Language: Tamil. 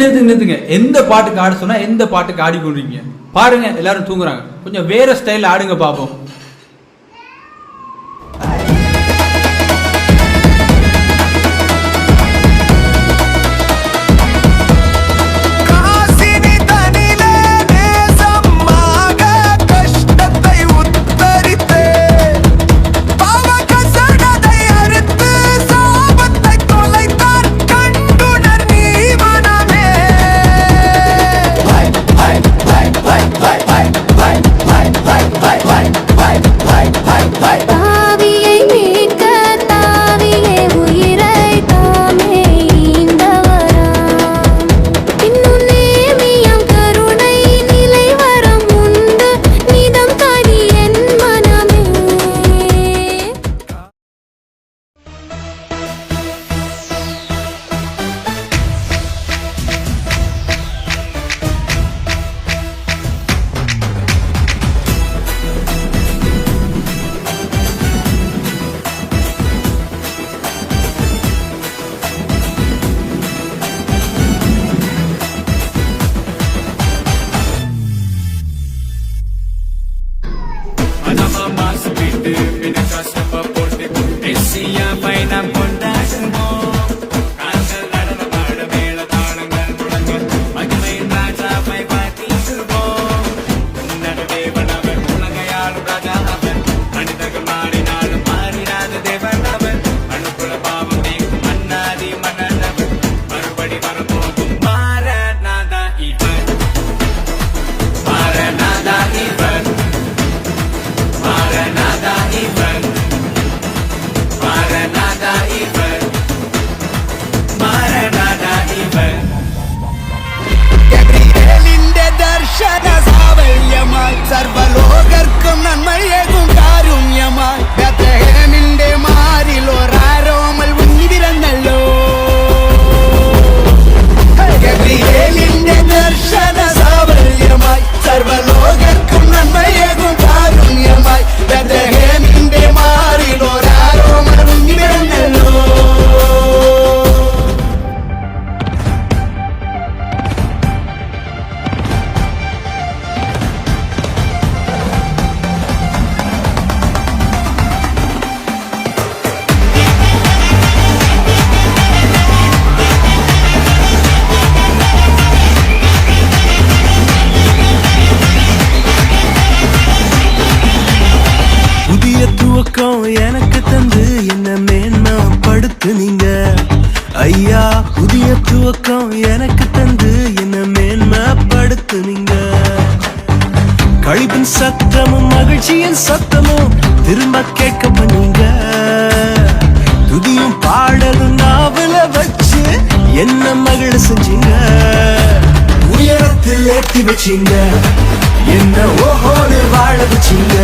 நிறுத்துங்க. எந்த பாட்டுக்கு ஆட சொன்னா எந்த பாட்டுக்கு ஆடிக்கொண்டிருக்கீங்க பாருங்க. எல்லாரும் தூங்குறாங்க. கொஞ்சம் வேற ஸ்டைல் ஆடுங்க பாப்போம். സർവലോകർക്കും നന്മയേകും കാരുണ്യമായി ബേത്ലഹേമിന്റെ മാറിൽ ഒരാരോമൽ ഉന്നിവിരന്നല്ലോ. ഗബ്രിയേലിന്റെ ദർശന സാവല്യമായി സർവലോകർക്കും നന്മയേകും കാരുണ്യമായി ബേത്ലഹേമിന്റെ മാറിൽ ഒരാരോമൽ ഉന്നിവിരന്നല്ലോ. எனக்கு தந்து என்ன மேன்மைப்படுத்துனீங்க ஐயா. புதிய துவக்கம் எனக்கு தந்து என்ன மேன்மைப்படுத்துனீங்க. கழிப்பின் சத்தமும் மகிழ்ச்சியின் சத்தமும் திரும்ப கேட்க பண்ணீங்க. துதியும் பாடலும் நாவல வச்சு என்ன மகிழ செஞ்சீங்க. உயரத்தில் ஏற்றி வச்சீங்க, என்ன ஓஹோன்னு வாழ வச்சீங்க.